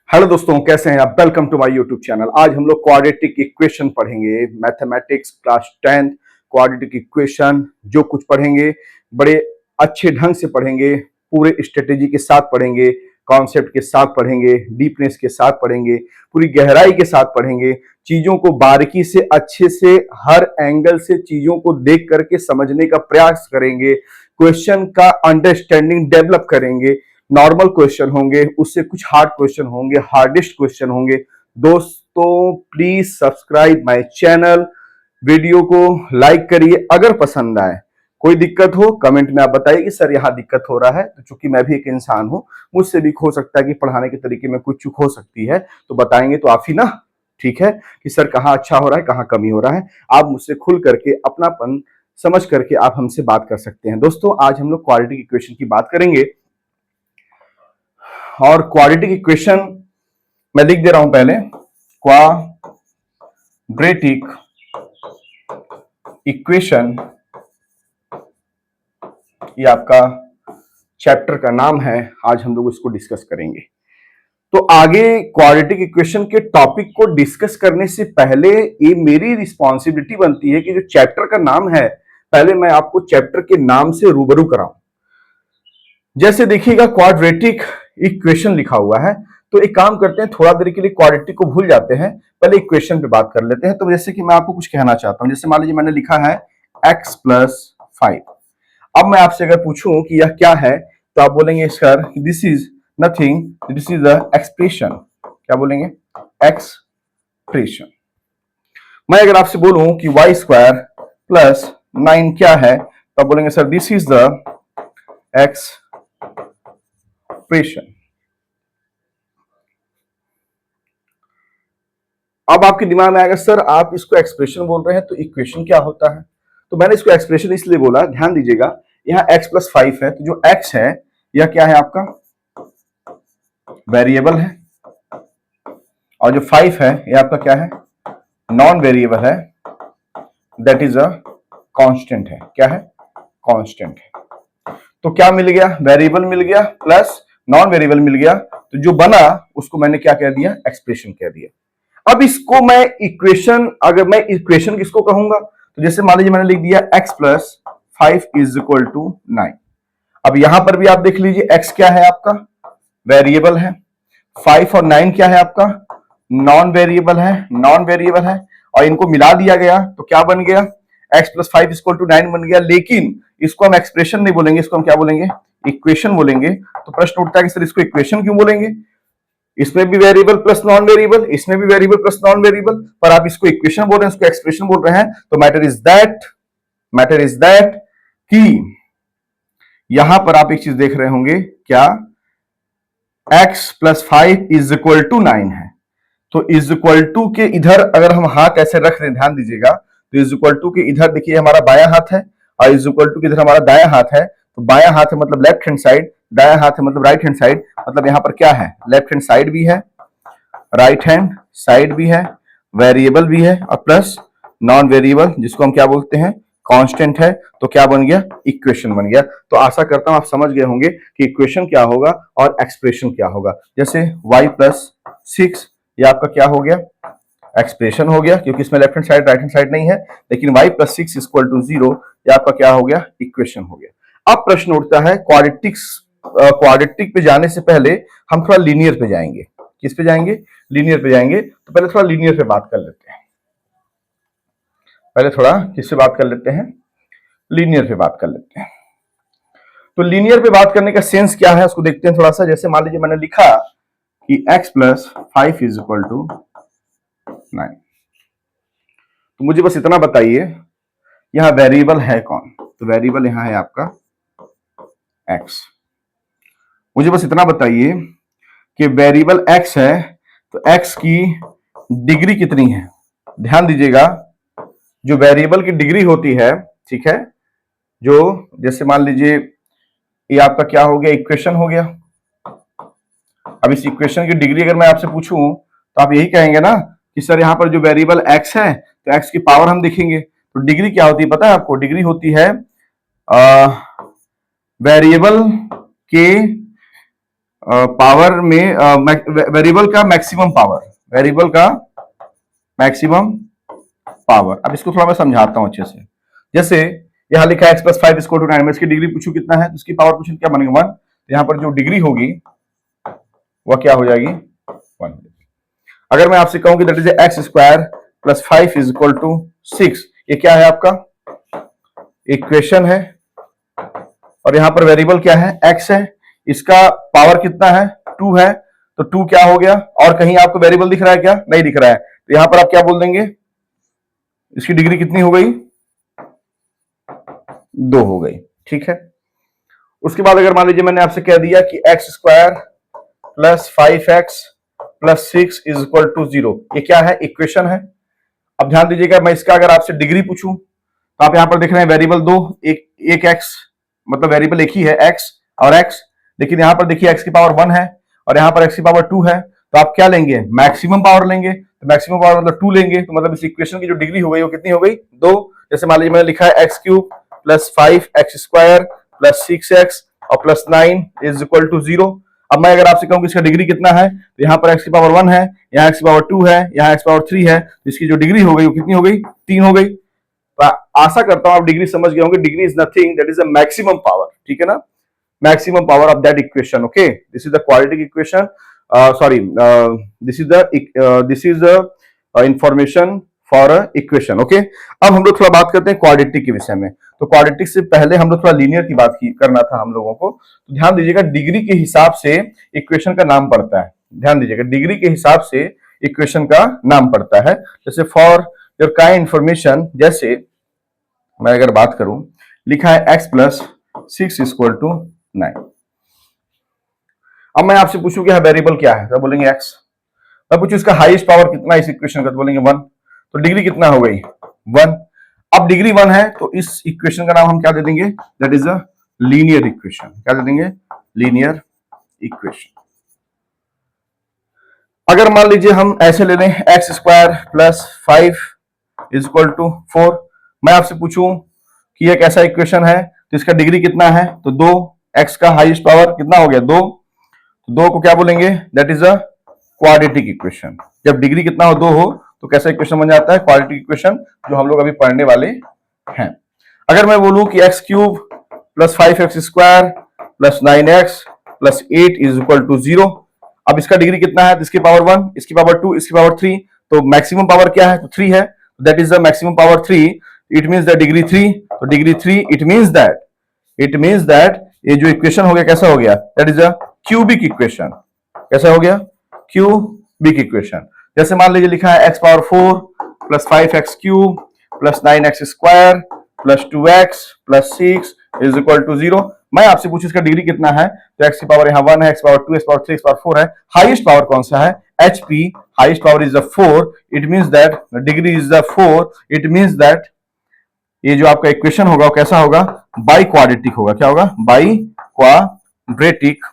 Hello दोस्तों, कैसे हैं आप। Welcome to my YouTube channel. आज हम लोग क्वाड्रेटिक इक्वेशन पढ़ेंगे। मैथमेटिक्स क्लास 10 क्वाड्रेटिक इक्वेशन जो कुछ पढ़ेंगे बड़े अच्छे ढंग से पढ़ेंगे, पूरे स्ट्रेटेजी के साथ पढ़ेंगे, कॉन्सेप्ट के साथ पढ़ेंगे, डीपनेस के साथ पढ़ेंगे, पूरी गहराई के साथ पढ़ेंगे। चीजों को बारीकी से अच्छे से हर एंगल से चीजों को देख करके समझने का प्रयास करेंगे। क्वेश्चन का अंडरस्टैंडिंग डेवलप करेंगे। नॉर्मल क्वेश्चन होंगे, उससे कुछ हार्ड क्वेश्चन होंगे, हार्डेस्ट क्वेश्चन होंगे। दोस्तों please subscribe my channel, video को लाइक करिए अगर पसंद आए। कोई दिक्कत हो कमेंट में आप बताइए कि सर यहाँ दिक्कत हो रहा है। तो चूंकि मैं भी एक इंसान हूं, मुझसे भी हो सकता है कि पढ़ाने के तरीके में कुछ चूक हो सकती है, तो बताएंगे तो आप ही ना। ठीक है कि सर कहाँ अच्छा हो रहा है, कहाँ कमी हो रहा है। आप मुझसे खुल करके अपनापन समझ करके आप हमसे बात कर सकते हैं। दोस्तों आज हम लोग क्वाड्रेटिक इक्वेशन की बात करेंगे और क्वाड्रेटिक इक्वेशन मैं लिख दे रहा हूं पहले। क्वाड्रेटिक इक्वेशन ये आपका चैप्टर का नाम है। आज हम लोग इसको डिस्कस करेंगे। तो आगे क्वाड्रेटिक इक्वेशन के टॉपिक को डिस्कस करने से पहले ये मेरी रिस्पॉन्सिबिलिटी बनती है कि जो चैप्टर का नाम है पहले मैं आपको चैप्टर के नाम से रूबरू कराऊं। जैसे देखिएगा क्वाड्रेटिक इक्वेशन लिखा हुआ है, तो एक काम करते हैं, थोड़ा देर के लिए क्वाड्रेटिक को भूल जाते हैं, पहले इक्वेशन पे बात कर लेते हैं। तो जैसे कि मैं आपको कुछ कहना चाहता हूं, जैसे मान लीजिए मैंने लिखा है x प्लस 5। अब मैं आपसे अगर पूछूं कि यह क्या है, तो आप बोलेंगे sir this is nothing, this is the expression. क्या बोलेंगे? एक्सप्रेशन। मैं अगर आपसे बोलूं कि y स्क्वायर प्लस 9 क्या है, तो आप बोलेंगे sir this is the expression. अब आपके दिमाग में आएगा सर आप इसको एक्सप्रेशन बोल रहे हैं तो इक्वेशन क्या होता है। तो मैंने इसको एक्सप्रेशन इसलिए बोला, ध्यान दीजिएगा, यहां x प्लस 5 है, तो जो x है यह क्या है आपका वेरिएबल है, और जो 5 है यह आपका क्या है नॉन वेरिएबल है, दैट इज अ कांस्टेंट है। क्या है? कांस्टेंट है। तो क्या मिल गया? वेरिएबल मिल गया प्लस नॉन वेरिएबल मिल गया, तो जो बना उसको मैंने क्या कह दिया? एक्सप्रेशन कह दिया। अब इसको मैं इक्वेशन, अगर मैं इक्वेशन किसको कहूंगा, तो जैसे मान लीजिए मैंने लिख दिया x plus 5 is equal to 9। अब यहां पर भी आप देख लीजिए x क्या है आपका वेरिएबल है, 5 और 9 क्या है आपका नॉन वेरिएबल है, और इनको मिला दिया गया तो क्या बन गया? x प्लस 5 इक्वल टू 9 बन गया। लेकिन इसको हम एक्सप्रेशन नहीं बोलेंगे, इसको हम क्या बोलेंगे? इक्वेशन बोलेंगे। तो प्रश्न उठता है कि सर इसको इक्वेशन क्यों बोलेंगे? इसमें भी वेरिएबल प्लस नॉन वेरिएबल, इसमें भी वेरिएबल प्लस नॉन वेरिएबल, पर आप इसको इक्वेशन बोल रहे हैं, इसको एक्सप्रेशन बोल रहे हैं। तो मैटर इज दैट कि यहां पर आप एक चीज देख रहे होंगे, क्या x plus 5 is equal to 9 है। तो इज इक्वल टू के इधर अगर हम हाथ ऐसे रख रहे हैं, ध्यान दीजिएगा, तो इज इक्वल टू के इधर देखिए हमारा बायां हाथ है, और इज इक्वल टू के इधर हमारा दायां हाथ है। तो बायां हाथ है मतलब लेफ्ट हैंड साइड, दायां हाथ है मतलब राइट हैंड साइड। मतलब यहां पर क्या है? लेफ्ट हैंड साइड भी है, राइट हैंड साइड भी है, वेरिएबल भी है, और प्लस नॉन वेरिएबल जिसको हम क्या बोलते हैं? कांस्टेंट है। तो क्या बन गया? इक्वेशन बन गया। तो आशा करता हूं आप समझ गए होंगे कि इक्वेशन क्या होगा और एक्सप्रेशन क्या होगा। जैसे y प्लस 6 ये आपका क्या हो गया? एक्सप्रेशन हो गया, क्योंकि इसमें left hand side right hand side नहीं है। लेकिन y प्लस 6 इक्वल टू 0 ये आपका क्या हो गया? इक्वेशन हो गया। अब प्रश्न उठता है क्वाड्रेटिक पे जाने से पहले हम थोड़ा लीनियर पे जाएंगे। किस पे जाएंगे? लीनियर पे जाएंगे। तो पहले थोड़ा लीनियर पे बात कर लेते हैं। पहले थोड़ा किससे बात कर लेते हैं? लीनियर पे बात कर लेते हैं। तो लीनियर पे बात करने का सेंस क्या है उसको देखते हैं थोड़ा सा। जैसे मान लीजिए मैंने लिखा कि x plus 5 is equal to 9। तो मुझे बस इतना बताइए यहां वेरिएबल है कौन? तो वेरिएबल यहां है आपका x। मुझे बस इतना बताइए कि वेरिएबल x है, तो x की डिग्री कितनी है? ध्यान दीजिएगा, जो वेरिएबल की डिग्री होती है, ठीक है, जो जैसे मान लीजिए ये आपका क्या हो गया? इक्वेशन हो गया। अब इस इक्वेशन की डिग्री अगर मैं आपसे पूछूं तो आप यही कहेंगे ना कि सर यहां पर जो वेरिएबल x है तो x की पावर हम देखेंगे। तो डिग्री क्या होती है पता है आपको? डिग्री होती है वेरिएबल के पावर में वेरिएबल का मैक्सिमम पावर, वेरिएबल का मैक्सिमम पावर। अब इसको थोड़ा मैं समझाता हूं अच्छे से। जैसे यहां लिखा है x + 5 = 9, मैं इसकी डिग्री पूछूं कितना है, इसकी पावर पूछूं क्या बनेगा 1, तो यहां पर जो डिग्री होगी वह क्या हो जाएगी 1। अगर मैं आपसे कहूं कि दैट इज x² + 5 = 6, ये क्या है आपका इक्वेशन है, और यहां पर वेरिएबल क्या है x है, इसका पावर कितना है 2 है, तो 2 क्या हो गया, और कहीं आपको वेरिएबल दिख रहा है क्या, नहीं दिख रहा है, तो यहां पर आप क्या बोल देंगे, इसकी डिग्री कितनी हो गई 2 हो गई। ठीक है, उसके बाद अगर मान लीजिए मैंने आपसे कह दिया कि x² + 5x + 6 = 0, ये क्या है इक्वेशन है। अब ध्यान दीजिएगा, मैं इसका अगर आपसे डिग्री पूछूं तो आप यहां पर देख रहे हैं वेरिएबल 2, एक x, मतलब वेरिएबल एक ही है x और x, लेकिन यहां पर देखिए x की पावर 1 है और यहां पर x की पावर 2 है, तो आप क्या लेंगे मैक्सिमम पावर लेंगे, तो मैक्सिमम पावर मतलब 2 लेंगे, तो मतलब इस इक्वेशन की जो डिग्री हो गई वो कितनी हो गई 2। जैसे मान लीजिए मैंने लिखा है x³ + 5x² + 6x और +9 = 0। अब मैं अगर आपसे कहूं कि इसका डिग्री कितना है, तो यहां पर x की पावर 1 है, यहां x की पावर 2 है, यहां x की पावर 3 है, तो इसकी जो डिग्री हो गई वो कितनी हो गई 3 हो गई। तो आशा करता हूं आप डिग्री समझ गए होंगे। Degree is nothing, that is a maximum power, ठीक है ना, maximum power of that equation. Okay, this is the quadratic equation. This is the information for a equation. Okay, अब हम लोग थोड़ा बात करते हैं क्वाड्रेटिक के विषय में। तो क्वाड्रेटिक से पहले हम लोग थोड़ा लीनियर की बात करना था हम लोगों को, तो ध्यान दीजिएगा डिग्री के हिसाब से इक्वेशन का नाम पड़ता है। ध्यान दीजिएगा डिग्री के हिसाब से इक्वेशन का नाम पड़ता है। जैसे फॉर योर काइंड इंफॉर्मेशन, जैसे मैं अगर बात करूं, लिखा है x + 6 = 9। अब मैं आपसे पूछूं कि वेरिएबल क्या है, तो बोलेंगे x। मैं पूछूं इसका हाईएस्ट पावर कितना है इस इक्वेशन का, तो बोलेंगे 1। तो डिग्री कितना हो गई 1। अब डिग्री 1 है तो इस इक्वेशन का नाम हम क्या दे देंगे, that is a linear equation. क्या दे देंगे, लीनियर इक्वेशन। अगर मान लीजिए हम ऐसे ले लें x² + 5 = 4, मैं आपसे पूछूं कि एक ऐसा इक्वेशन है तो इसका डिग्री कितना है, तो 2, x का हाईएस्ट पावर कितना हो गया 2, तो 2 को क्या बोलेंगे, that is a quadratic equation. जब डिग्री कितना हो 2 हो तो कैसा इक्वेशन बन जाता है, क्वाड्रेटिक इक्वेशन, जो हम लोग अभी पढ़ने वाले हैं। अगर मैं बोलूं कि x³ + 5x² + 9x + 8 = 0, अब इसका डिग्री कितना है, तो इसकी पावर 1, इसकी पावर 2, इसकी पावर 3, तो मैक्सिमम पावर क्या है, तो 3 है, that is the maximum power 3, it means the degree 3, तो डिग्री 3, इट मींस दैट ये जो इक्वेशन हो गया कैसा हो गया, that is a cubic equation. कैसा हो गया, क्यूबिक इक्वेशन। जैसे मान लीजिए लिखा है x⁴ + 5x³ + 9x² + 2x + 6 = 0। मैं आपसे पूछूं इसका डिग्री कितना है, तो x की पावर यहाँ 1 है, x power 2, x power 3, x power 4 है, हाईएस्ट पावर कौन सा है, hp, highest power is the 4, it means that degree is the 4, it means that ये जो आपका इक्वेशन होगा वो कैसा होगा, बाई क्वाड्रेटिक होगा। क्या होगा, by quadratic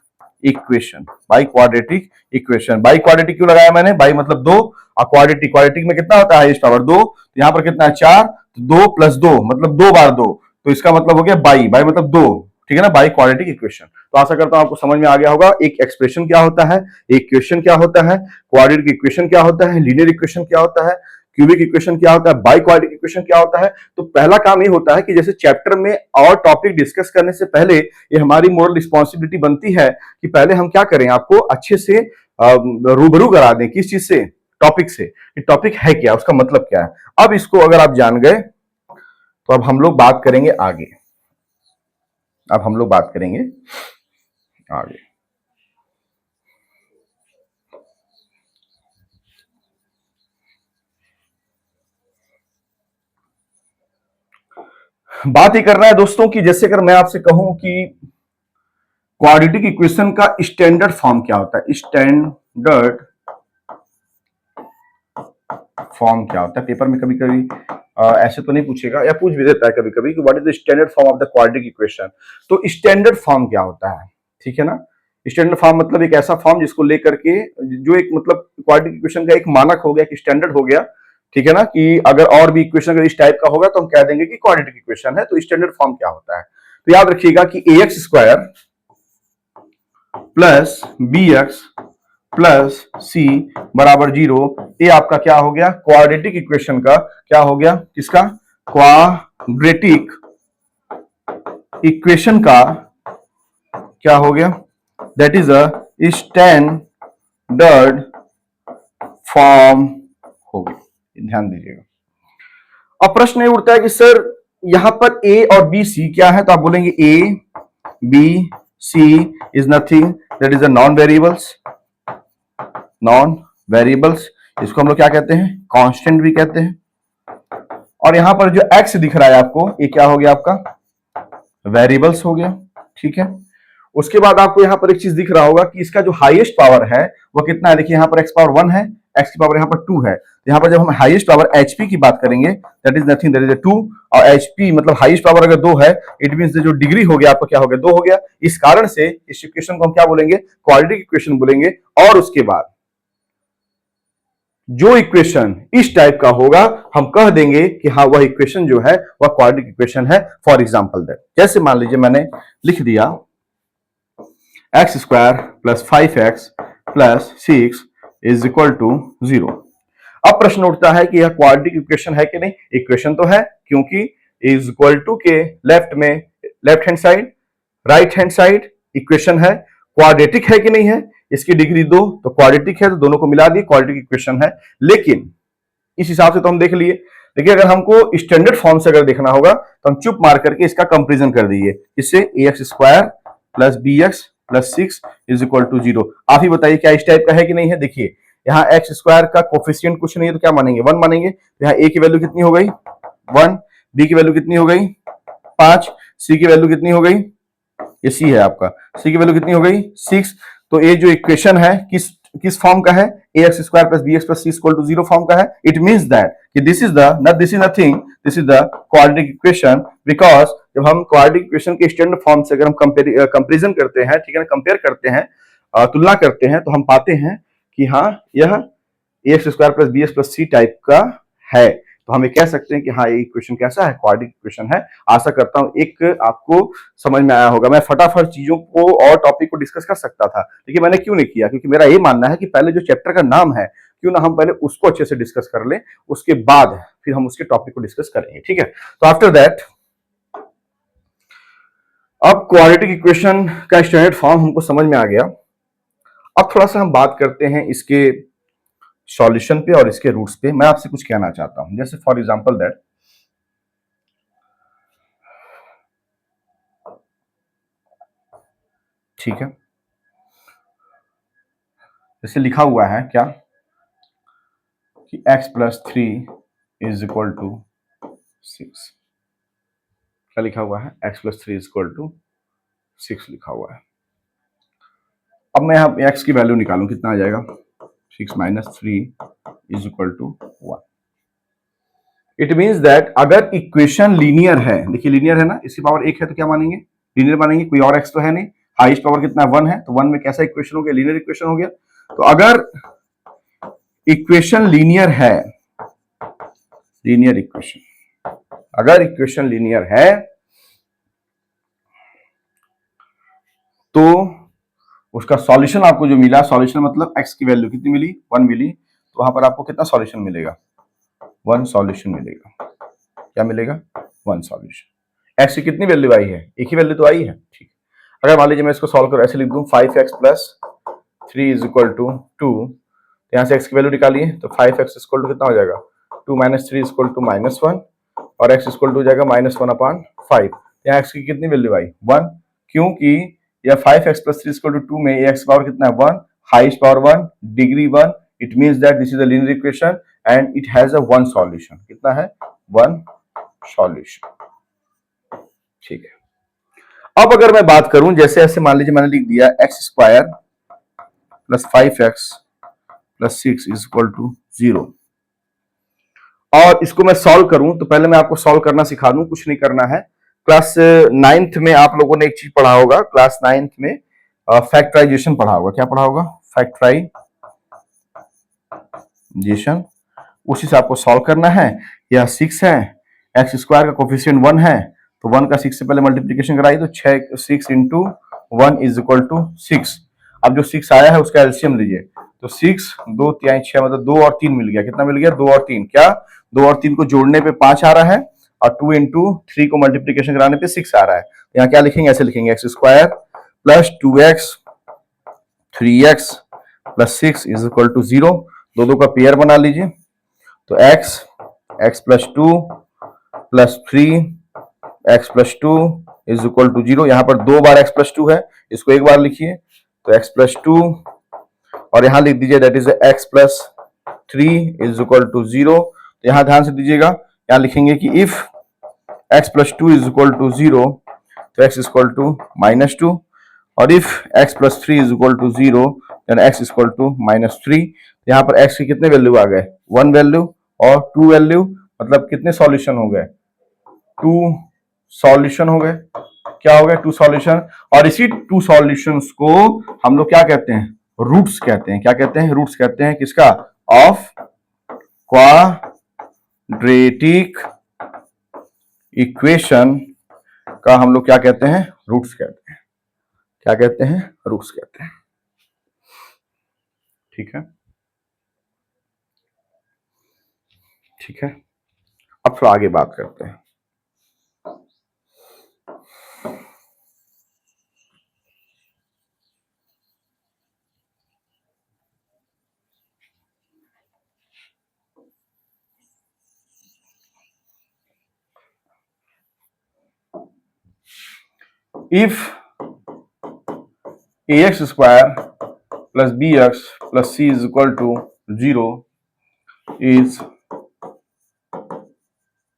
equation. By quadratic equation, by quadratic क्यों लगाया मैंने, बाई मतलब 2 और क्वाड्रेटिक, क्वाड्रेटिक में कितना होता है हाईएस्ट पावर 2, तो यहां पर कितना है 4, तो 2 + 2 मतलब 2 बार 2, तो इसका मतलब हो गया बाई, बाई मतलब 2, ठीक है ना, बाई क्वाड्रेटिक इक्वेशन। तो आशा करता हूं आपको समझ में आ गया होगा एक एक्सप्रेशन क्या होता है, इक्वेशन क्या होता है, क्वाड्रेटिक इक्वेशन क्या होता है, लीनियर इक्वेशन क्या होता है, क्यूबिक इक्वेशन क्या होता है, बाई क्वाड्रेटिक इक्वेशन क्या होता है। तो पहला काम ये होता है कि जैसे चैप्टर में और टॉपिक डिस्कस करने से पहले ये हमारी मोरल रिस्पॉन्सिबिलिटी बनती है कि पहले हम क्या करें, आपको अच्छे से रूबरू करा दें किस चीज से, टॉपिक से, कि टॉपिक है क्या, उसका मतलब क्या है। अब इसको अगर आप जान गए तो अब हम लोग बात करेंगे आगे, अब हम लोग बात करेंगे आगे। बात ये करना है दोस्तों कि जैसे अगर मैं आपसे कहूं कि क्वाड्रेटिक इक्वेशन का स्टैंडर्ड फॉर्म क्या होता है, स्टैंडर्ड फॉर्म क्या होता है, पेपर में कभी कभी ऐसे तो नहीं पूछेगा या पूछ भी देता है कभी कभी कि what is the standard form of the quadratic equation. तो स्टैंडर्ड फॉर्म क्या होता है, ठीक है ना, स्टैंडर्ड फॉर्म मतलब एक ऐसा फॉर्म जिसको लेकर के जो एक मतलब क्वाड्रेटिक इक्वेशन का एक मानक हो गया, एक स्टैंडर्ड हो गया, ठीक है ना, कि अगर और भी इक्वेशन अगर इस टाइप का होगा तो हम कह देंगे कि क्वाड्रेटिक इक्वेशन है। तो स्टैंडर्ड फॉर्म क्या होता है, तो याद रखिएगा कि ax² plus B x plus C बराबर 0। ये आपका क्या हो गया, क्वाड्रेटिक इक्वेशन का क्या हो गया, किसका, क्वाड्रेटिक इक्वेशन का क्या हो गया, that is a standard form हो गया। ध्यान दीजिएगा। अब प्रश्न ये उठता है कि सर यहां पर ए और बी सी क्या है, तो आप बोलेंगे A B C is nothing, that is a non variables, non variables, इसको हम लोग क्या कहते हैं, कांस्टेंट भी कहते हैं। और यहां पर जो एक्स दिख रहा है आपको, ये क्या हो गया आपका, वेरिएबल्स हो गया, ठीक है। उसके बाद आपको यहां पर एक चीज दिख रहा होगा कि इसका जो हाईएस्ट पावर है वो कितना है, देखिए यहां पर एक्स पावर 1 है, एक्स की पावर यहां पर 2 है। यहां पर जब हम हाईएस्ट पावर एचपी की बात करेंगे, that is nothing, that is 2, और एचपी मतलब हाईएस्ट पावर अगर 2 है, इट मींस जो डिग्री हो गया आपका क्या हो गया, 2 हो गया। इस कारण से इस इक्वेशन को हम क्या बोलेंगे, क्वाड्रेटिक इक्वेशन बोलेंगे। और उसके बाद जो इक्वेशन इस टाइप का होगा हम कह देंगे कि हाँ वह इक्वेशन जो है वह क्वाड्रेटिक इक्वेशन है। फॉर एग्जांपल दैट, जैसे मान लीजिए मैंने लिख दिया x square plus 5x plus 6 is equal to 0। अब प्रश्न उठता है कि यह क्वाड्रेटिक इक्वेशन है कि नहीं। इक्वेशन तो है, क्योंकि इज इक्वल टू के लेफ्ट में left hand side, right hand side equation है। क्वाड्रेटिक है कि नहीं है, इसकी डिग्री 2, तो क्वाड्रेटिक है, तो दोनों को मिला दिए, क्वाड्रेटिक इक्वेशन है। लेकिन इस हिसाब से तो हम देख लिए, देखिए अगर हमको स्टैंडर्ड फॉर्म से अगर देखना होगा तो हम चुप मार करके इसका कंपेरिजन कर दीजिए, इससे A x square plus B x plus 6 is equal to 0। आप ही बताइए क्या इस टाइप का है कि नहीं है। देखिए यहाँ एक्स स्क्वायर का कोफिशिएंट कुछ नहीं है, तो क्या मानेंगे, 1 मानेंगे। तो यहाँ ए की वैल्यू कितनी हो गई, 1, बी की वैल्यू कितनी हो गई, 5, सी की वैल्यू कितनी हो गई, ये सी है आपका, सी की वैल्यू कितनी हो गई, 6। तो ये जो इक्वेशन है किस फॉर्म का है, A x square plus B x plus C equal to 0 form का है। इट मींस दैट कि this is nothing, this is the quadratic equation, because जब हम क्वाड्रेटिक इक्वेशन के स्टैंडर्ड फॉर्म से अगर हम कंपेरिजन करते हैं, ठीक है ना, कंपेयर करते हैं, तुलना करते हैं, तो हम पाते हैं कि हाँ यह A x square plus B x plus C type का है। तो हम ये कह सकते हैं कि हाँ ये इक्वेशन कैसा है, क्वाड्रेटिक इक्वेशन है। आशा करता हूं एक आपको समझ में आया होगा। मैं फटाफट चीजों को और टॉपिक को डिस्कस कर सकता था, लेकिन मैंने क्यों नहीं किया, क्योंकि मेरा ये मानना है कि पहले जो चैप्टर का नाम है, क्यों ना हम पहले उसको अच्छे से डिस्कस कर लें, उसके बाद फिर हम उसके टॉपिक को डिस्कस करेंगे, ठीक है। तो आफ्टर दैट अब क्वाड्रेटिक इक्वेशन का स्टैंडर्ड फॉर्म हमको समझ में आ गया। अब थोड़ा सा हम बात करते हैं इसके सॉल्यूशन पे और इसके रूट्स पे। मैं आपसे कुछ कहना चाहता हूं, जैसे फॉर एग्जांपल दैट ठीक है, जैसे लिखा हुआ है क्या कि x plus 3 is equal to 6। क्या लिखा हुआ है, x plus 3 is equal to 6 लिखा हुआ है। अब मैं यहाँ x की वैल्यू निकालूं, कितना आ जाएगा, 6 minus 3 is equal to 1। It means that अगर इक्वेशन लीनियर है, देखिए लीनियर है ना, इसकी पावर 1 है तो क्या मानेंगे, लीनियर मानेंगे, कोई और x तो है नहीं, हाईएस्ट पावर कितना 1 है, तो 1 में कैसा इक्वेशन हो गया, लीनियर इक्वेशन हो गया। तो अगर इक्वेशन लीनियर है, लीनियर इक्वेशन, अगर इक्वेशन लीनियर है तो उसका सॉल्यूशन आपको जो मिला, सॉल्यूशन मतलब x की वैल्यू कितनी मिली, 1 मिली, तो वहां पर आपको कितना सॉल्यूशन मिलेगा, 1 सॉल्यूशन मिलेगा। क्या मिलेगा, 1 सॉल्यूशन। x की कितनी वैल्यू आई है, एक ही वैल्यू तो आई है, ठीक। अगर मान लीजिए मैं इसको सॉल्व करूं, ऐसे लिख दूं 5x plus 3 is equal to 2, यहां से x की वैल्यू निकालिए, तो 5x इक्वल टू कितना हो जाएगा, 2 माइनस 3 इक्वल टू -1, और x इक्वल टू हो जाएगा -1/5। यहाँ x की कितनी वैल्यू आई, 1, क्योंकि यह 5x प्लस 3 इक्वल टू 2 में x पावर कितना है, 1, highest power 1, degree 1। It means that this is a linear equation and it has a 1 solution. कितना है, 1 सॉल्यूशन, ठीक है। अब अगर मैं बात करूं, जैसे ऐसे मान लीजिए मैंने लिख दिया x square plus 5x plus 6 is equal to 0, और इसको मैं सॉल्व करूं, तो पहले मैं आपको सॉल्व करना सिखा दूं, कुछ नहीं करना है। क्लास 9th में आप लोगों ने एक चीज पढ़ा होगा, क्लास 9th में फैक्टराइजेशन पढ़ा होगा। क्या पढ़ा होगा, फैक्टराइजेशन। उसी से आपको सॉल्व करना है। यह 6 है, एक्स स्क्वायर का कोफिशिएंट 1 है, तो 1 का 6 से पहले मल्टीप्लीकेशन कराइए, तो 6 इंटू 1 इज इक्वल टू 6। अब जो 6 आया है उसका एलसीएम लीजिए, तो 6 2 3 6 मतलब 2 और 3 मिल गया, कितना मिल गया 2 और 3, क्या 2 और 3 को जोड़ने पे 5 आ रहा है और 2 इंटू 3 को मल्टीप्लीकेशन कराने पे 6 आ रहा है। तो यहाँ क्या लिखेंगे, ऐसे लिखेंगे x square plus 2x 3x plus 6 is equal to 0, दो का पेयर बना लीजिए, तो x plus 2 plus 3x plus 2 is equal to 0। यहां पर 2 बार x प्लस 2 है, इसको एक बार लिखिए, तो x प्लस 2 और यहां लिख दीजिए that is x plus 3 is equal to 0। तो यहां ध्यान से दीजिएगा, यहां लिखेंगे कि if x plus 2 is equal to 0 तो x इज इक्वल टू -2, और if x plus 3 is equal to 0 then x is equal to -3। यहाँ पर x के कितने वैल्यू आ गए, 1 वैल्यू और 2 वैल्यू, मतलब कितने सॉल्यूशन हो गए, 2 सॉल्यूशन हो गए। क्या हो गए, 2 सॉल्यूशन, और इसी 2 सॉल्यूशंस को हम लोग क्या कहते हैं, रूट्स कहते हैं। क्या कहते हैं, रूट्स कहते हैं किसका, ऑफ क्वाड्रेटिक इक्वेशन का हम लोग क्या कहते हैं, रूट्स कहते हैं। क्या कहते हैं, रूट्स कहते हैं। ठीक है, ठीक है, अब थोड़ा आगे बात करते हैं। If ax square plus bx plus c is equal to 0 is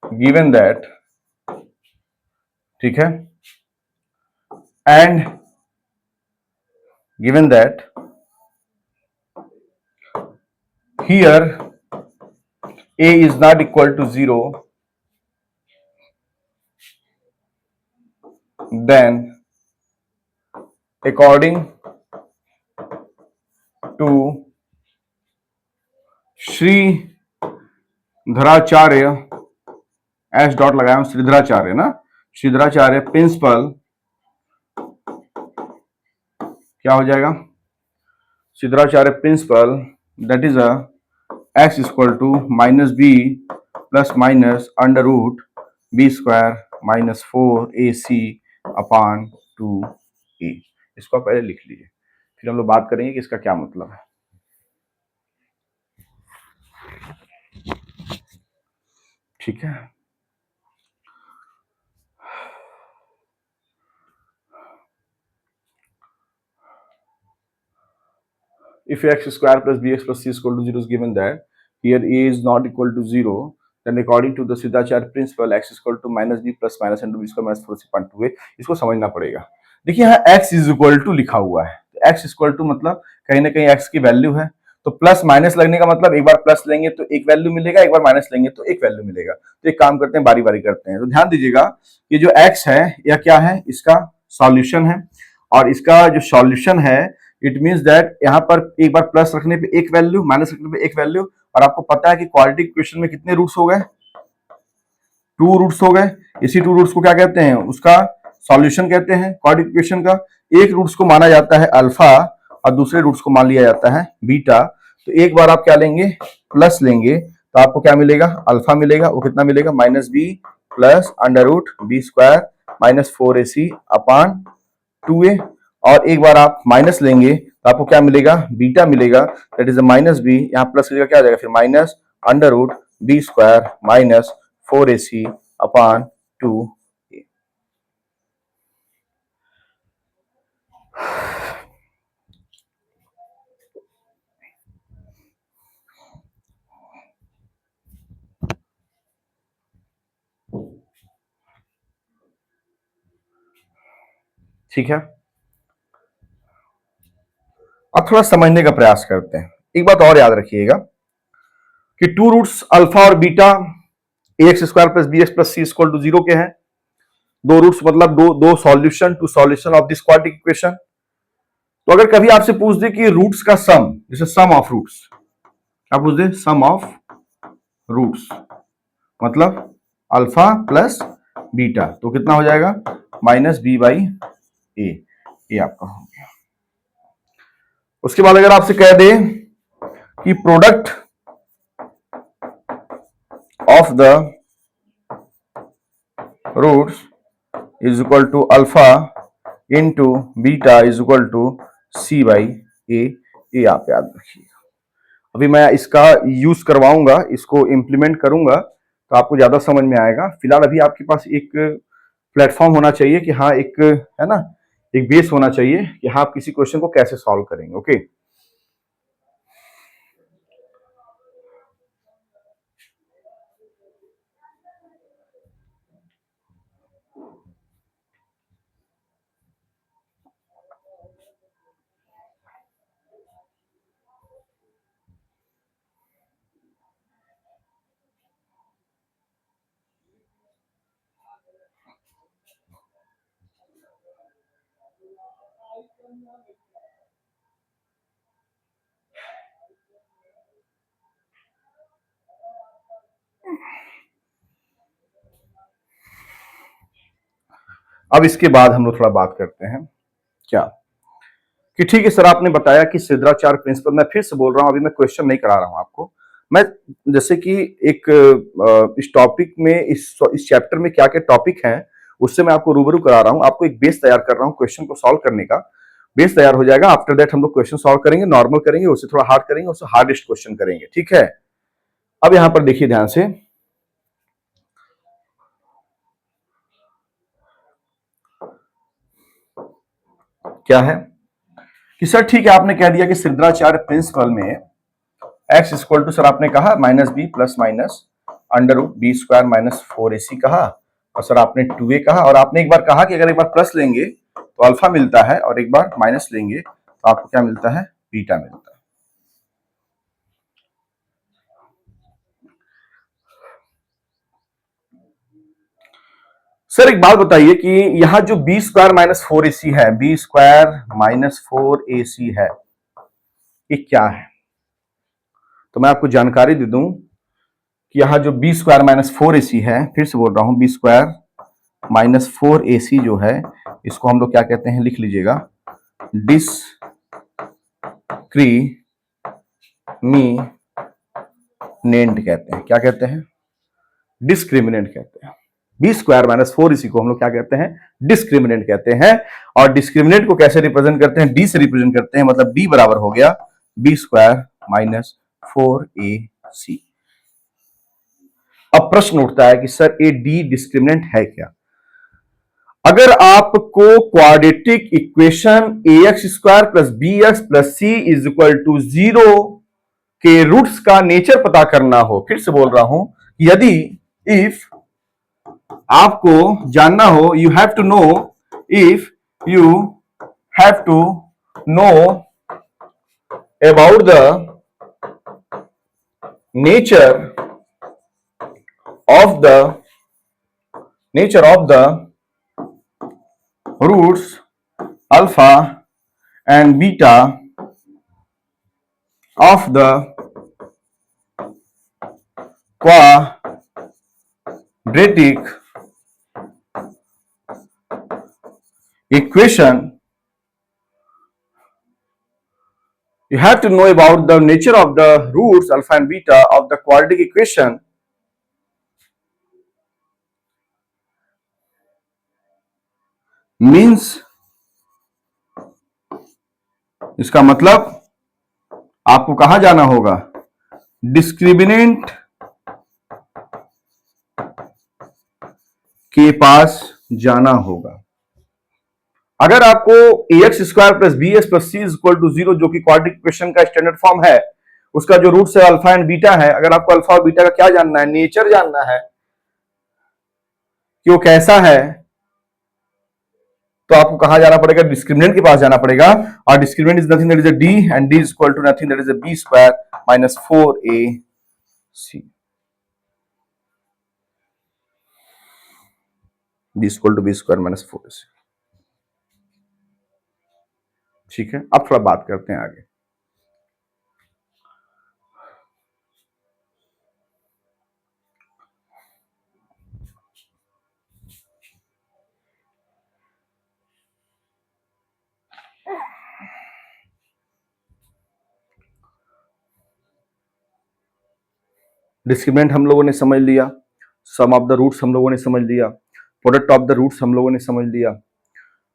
given that, ठीक है, and given that here a is not equal to 0, then according to Shridharacharya, S dot लगाया हूं, श्रीधराचार्य ना, श्रीधराचार्य प्रिंसिपल, क्या हो जाएगा, Shridharacharya principle that is a x equal to minus b plus minus under root b square minus 4ac upon 2a। इसको पहले लिख लीजिए, फिर हम लोग बात करेंगे कि इसका क्या मतलब है। ठीक है, if x square plus bx plus c is equal to 0 is given that here a is not equal to 0, then according to the Siddharacharya principle x is equal to minus b plus minus into b square minus 4c/2a। इसको समझना पड़ेगा। देखिए यहाँ x is equal to लिखा हुआ है, तो x is equal to मतलब कहीं ना कहीं x की वैल्यू है, तो प्लस माइनस लगने का मतलब एक बार प्लस लेंगे तो एक वैल्यू मिलेगा, एक बार माइनस लेंगे तो एक वैल्यू मिलेगा। तो एक काम करते हैं, बारी बारी करते हैं। तो ध्यान दीजिएगा, ये जो x है यह क्या है, इसका सॉल्यूशन है, और इसका जो सॉल्यूशन है इट मींस दैट यहाँ पर एक बार प्लस रखने पे एक वैल्यू, माइनस रखने पे एक वैल्यू, और आपको पता है कि क्वाड्रेटिक इक्वेशन में कितने रूट्स हो गए, 2 रूट्स हो गए। इसी 2 रूट्स को क्या कहते हैं, उसका सॉल्यूशन कहते हैं क्वाड्रेटिक इक्वेशन का। एक रूट्स को माना जाता है अल्फा और दूसरे रूट्स को मान लिया जाता है बीटा। तो एक बार आप क्या लेंगे, प्लस लेंगे, तो आपको क्या मिलेगा, अल्फा मिलेगा, वो कितना मिलेगा, minus b plus under root b square minus 4ac upon 2a। और एक बार आप माइनस लेंगे तो आपको क्या मिलेगा, बीटा मिलेगा, दैट इज माइनस बी, यहाँ प्लस लीजिएगा क्या आ जाएगा, फिर minus under root b square minus 4ac upon 2a। ठीक है, अब थोड़ा समझने का प्रयास करते हैं। एक बात और याद रखिएगा कि 2 रूट्स अल्फा और beta x square plus B x plus C equal to 0 के हैं। 2 रूट्स मतलब दो solution, two solution of this quadratic equation. तो अगर कभी आपसे पूछ दे कि रूट्स का सम, जैसे सम ऑफ रूट्स, क्या पूछ दे, सम ऑफ रूट्स मतलब अल्फा प्लस बीटा, तो कितना हो जाएगा, माइनस बी बाई ए, ये आपका हो गया। उसके बाद अगर आपसे कह दे कि product of the roots is equal to alpha into beta is equal to C by A, ये आप याद रखिएगा। अभी मैं इसका यूज करवाऊंगा, इसको इंप्लीमेंट करूंगा तो आपको ज्यादा समझ में आएगा। फिलहाल अभी आपके पास एक प्लेटफॉर्म होना चाहिए कि हाँ, एक है ना, एक बेस होना चाहिए कि हाँ आप किसी क्वेश्चन को कैसे सॉल्व करेंगे। ओके, अब इसके बाद हम लोग थोड़ा बात करते हैं क्या कि ठीक है सर, आपने बताया कि सिद्धाचार प्रिंसिपल। मैं फिर से बोल रहा हूं, अभी मैं क्वेश्चन नहीं करा रहा हूं आपको। मैं जैसे कि एक इस टॉपिक में, इस चैप्टर में क्या क्या टॉपिक हैं उससे मैं आपको रूबरू करा रहा हूं, आपको एक बेस तैयार कर रहा हूं क्वेश्चन को सॉल्व करने का। बेस तैयार हो जाएगा, आफ्टर दैट हम लोग क्वेश्चन सॉल्व करेंगे, नॉर्मल करेंगे, उससे थोड़ा हार्ड करेंगे, उससे हार्डेस्ट क्वेश्चन करेंगे। ठीक है, अब यहां पर देखिए ध्यान से, क्या है कि सर ठीक है, आपने कह दिया कि सिद्धाचार्य प्रिंसिपल में एक्स इक्वल टू, सर आपने कहा minus b plus minus under root b square minus 4ac कहा, और सर आपने 2a कहा, और आपने एक बार कहा कि अगर एक बार प्लस लेंगे तो अल्फा मिलता है और एक बार माइनस लेंगे तो आपको क्या मिलता है, बीटा मिलता है। सर एक बात बताइए कि यहां जो बी स्क्वायर माइनस 4ac है, बी स्क्वायर माइनस 4ac है, ये क्या है? तो मैं आपको जानकारी दे दूं कि यहां जो बी स्क्वायर माइनस 4ac है, फिर से बोल रहा हूं, बी स्क्वायर माइनस 4ac जो है, इसको हम लोग क्या कहते हैं, लिख लीजिएगा, डिस्क्रिमिनेंट कहते हैं। क्या कहते हैं? डिस्क्रिमिनेंट कहते हैं। बी स्क्वायर माइनस 4ac को हम लोग क्या कहते हैं, डिस्क्रिमिनेंट कहते हैं। और डिस्क्रिमिनेंट को कैसे रिप्रेजेंट करते हैं, डी से रिप्रेजेंट करते हैं, मतलब डी बराबर हो गया बी स्क्वायर माइनस 4ac। अब प्रश्न उठता है कि सर ए डी डिस्क्रिमिनेंट है क्या? अगर आपको quadratic equation a x square plus B x plus c is equal to 0 के रूट्स का नेचर पता करना हो, फिर से बोल रहा हूं, यदि इफ आपको जानना हो, you have to know, if you have to know about the nature of the roots alpha and beta of the quadratic equation. You have to know about the nature of the roots alpha and beta of the quadratic equation. Means, इसका मतलब आपको कहां जाना होगा, discriminant के पास जाना होगा। अगर आपको A x square plus B x plus C equal to 0 जो कि क्वाड्रेटिक इक्वेशन का स्टैंडर्ड फॉर्म है, उसका जो रूट्स है अल्फा एंड बीटा है, अगर आपको अल्फा और बीटा का क्या जानना है, नेचर जानना है कि वो कैसा है, तो आपको कहां जाना पड़ेगा, डिस्क्रिमिनेंट के पास जाना पड़ेगा। और discriminant is nothing that is a D, and D is equal to nothing that is a b square minus 4ac। D equal to b square minus 4ac। ठीक है, अब थोड़ा बात करते हैं आगे। डिस्क्रिमिनेंट हम लोगों ने समझ लिया, सम ऑफ द रूट्स हम लोगों ने समझ लिया, प्रोडक्ट ऑफ द रूट्स हम लोगों ने समझ लिया,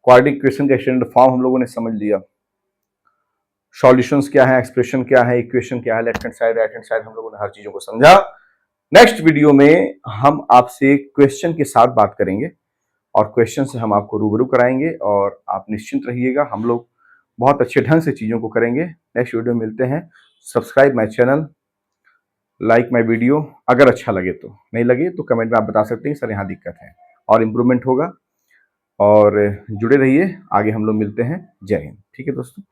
क्वाड्रेटिक इक्वेशन का एक्सटेंडेड फॉर्म हम लोगों ने समझ लिया, सॉल्यूशंस क्या है, एक्सप्रेशन क्या है, इक्वेशन क्या है, left hand side right hand side हम लोगों ने हर चीजों को समझा। नेक्स्ट वीडियो में हम आपसे क्वेश्चन के साथ बात करेंगे और क्वेश्चन से हम आपको रूबरू कराएंगे और आप निश्चिंत रहिएगा, हम लोग बहुत अच्छे ढंग से चीजों को करेंगे। नेक्स्ट वीडियो में मिलते हैं। Subscribe my channel, like my video. अगर अच्छा लगे तो, नहीं लगे तो कमेंट में आप बता सकते हैं सर यहाँ दिक्कत है और इम्प्रूवमेंट होगा। और जुड़े रहिए, आगे हम लोग मिलते हैं। जय हिंद। ठीक है दोस्तों।